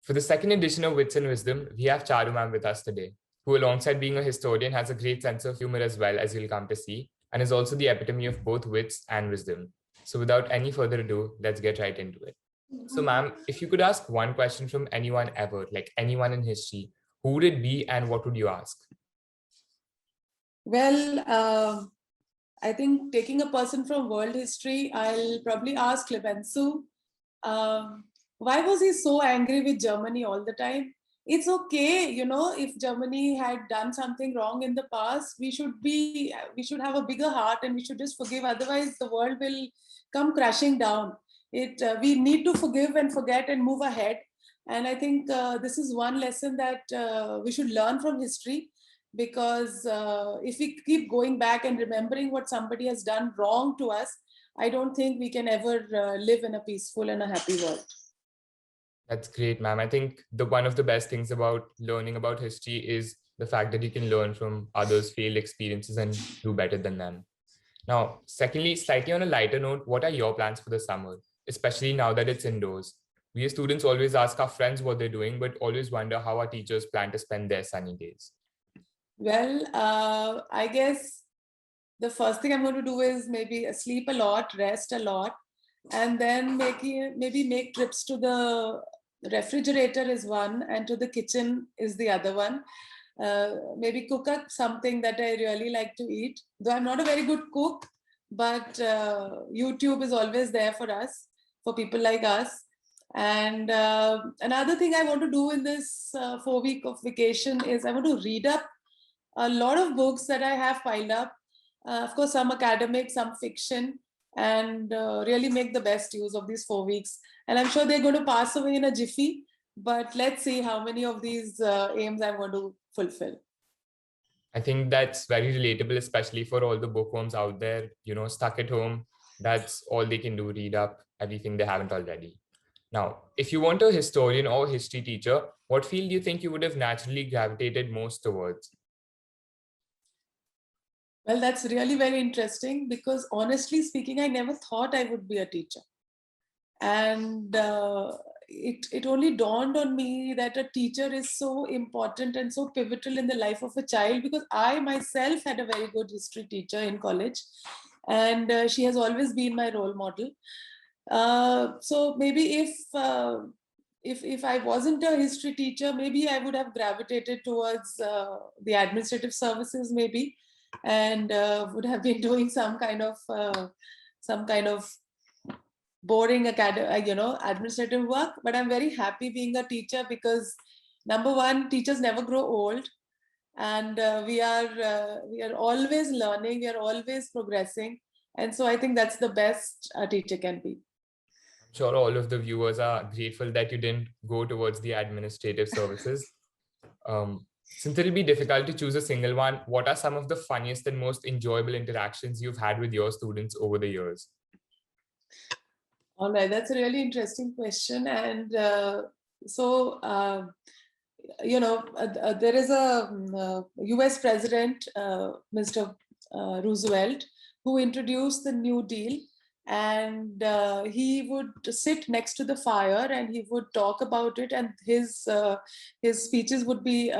For the second edition of Wits and Wisdom, we have Charu ma'am with us today, who alongside being a historian has a great sense of humor as well, as you'll come to see, and is also the epitome of both wits and wisdom. So without any further ado, let's get right into it. So ma'am, if you could ask one question from anyone ever, like anyone in history, who would it be and what would you ask? Well, I think taking a person from world history, I'll probably ask Clemenceau, why was he so angry with Germany all the time? It's okay, if Germany had done something wrong in the past, we should have a bigger heart and we should just forgive. Otherwise, the world will come crashing down. We need to forgive and forget and move ahead. And I think this is one lesson that we should learn from history, because if we keep going back and remembering what somebody has done wrong to us, I don't think we can ever live in a peaceful and a happy world. That's great, ma'am. I think one of the best things about learning about history is the fact that you can learn from others' failed experiences and do better than them. Now, secondly, slightly on a lighter note, what are your plans for the summer, especially now that it's indoors? We as students always ask our friends what they're doing, but always wonder how our teachers plan to spend their sunny days. Well, I guess the first thing I'm going to do is maybe sleep a lot, rest a lot, and then maybe make trips to the refrigerator is one, and to the kitchen is the other one. Maybe cook up something that I really like to eat. Though I'm not a very good cook, but YouTube is always there for us, for people like us. And another thing I want to do in this 4 week of vacation is I want to read up a lot of books that I have piled up. Of course, some academic, some fiction, and really make the best use of these 4 weeks. And I'm sure they're going to pass away in a jiffy, but let's see how many of these aims I'm going to fulfill. I think that's very relatable, especially for all the bookworms out there, stuck at home. That's all they can do, read up everything they haven't already. Now, if you want a historian or history teacher, what field do you think you would have naturally gravitated most towards? Well, that's really very interesting, because honestly speaking, I never thought I would be a teacher. And it only dawned on me that a teacher is so important and so pivotal in the life of a child, because I myself had a very good history teacher in college, and she has always been my role model. So maybe if I wasn't a history teacher, maybe I would have gravitated towards the administrative services, maybe, and would have been doing some kind of boring administrative work. But I'm very happy being a teacher, because number one, teachers never grow old, and we are always learning, we are always progressing, and so I think that's the best a teacher can be. I'm sure all of the viewers are grateful that you didn't go towards the administrative services. Since it'll be difficult to choose a single one, what are some of the funniest and most enjoyable interactions you've had with your students over the years? All right, that's a really interesting question. And there is a US President, Mr. Roosevelt, who introduced the New Deal. And he would sit next to the fire and he would talk about it, and his speeches would be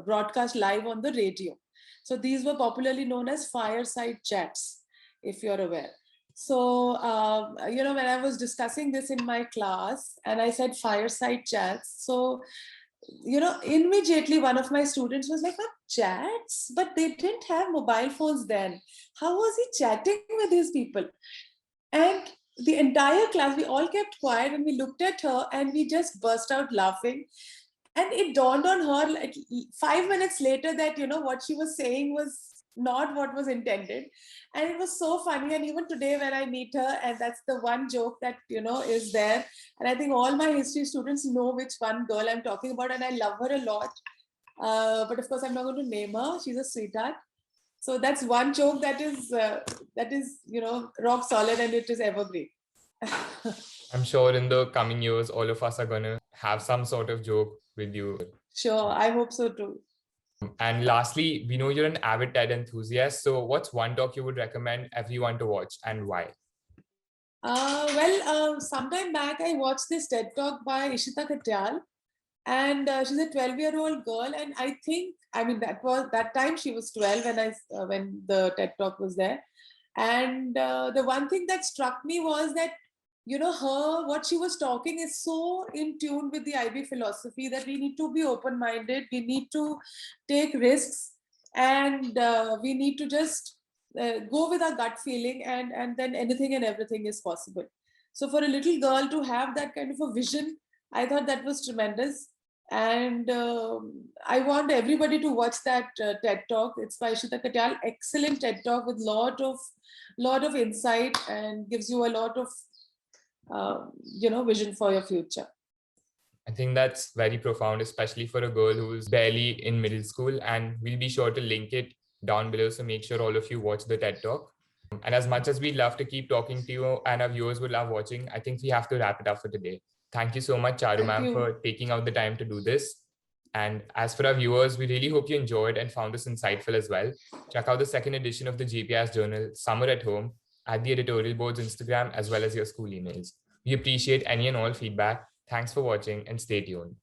broadcast live on the radio. So these were popularly known as fireside chats, if you're aware. So, when I was discussing this in my class and I said fireside chats, so, immediately one of my students was like, what, chats? But they didn't have mobile phones then. How was he chatting with these people? And the entire class, we all kept quiet and we looked at her and we just burst out laughing. And it dawned on her like 5 minutes later that, what she was saying was not what was intended. And it was so funny. And even today when I meet her, and that's the one joke that, is there. And I think all my history students know which one girl I'm talking about. And I love her a lot. But of course, I'm not going to name her. She's a sweetheart. So that's one joke that is rock solid, and it is evergreen. I'm sure in the coming years, all of us are going to have some sort of joke with you. Sure, I hope so too. And lastly, we know you're an avid TED enthusiast. So what's one talk you would recommend everyone to watch and why? Sometime back I watched this TED talk by Ishita Katyal, and she's a 12-year-old girl, and I think, I mean, that time she was 12 when the TED talk was there. And the one thing that struck me was that, what she was talking is so in tune with the IB philosophy that we need to be open-minded, we need to take risks, and we need to just go with our gut feeling, and then anything and everything is possible. So for a little girl to have that kind of a vision, I thought that was tremendous. And I want everybody to watch that TED talk. It's by Ishita Katyal. Excellent TED talk with lot of insight, and gives you a lot of vision for your future. I think that's very profound, especially for a girl who's barely in middle school. And we'll be sure to link it down below. So make sure all of you watch the TED talk. And as much as we'd love to keep talking to you and our viewers would love watching, I think we have to wrap it up for today. Thank you so much, Charu Thank ma'am, you. for taking out the time to do this. And as for our viewers, we really hope you enjoyed and found this insightful as well. Check out the second edition of the GPS journal, Summer at Home, at the editorial board's Instagram, as well as your school emails. We appreciate any and all feedback. Thanks for watching and stay tuned.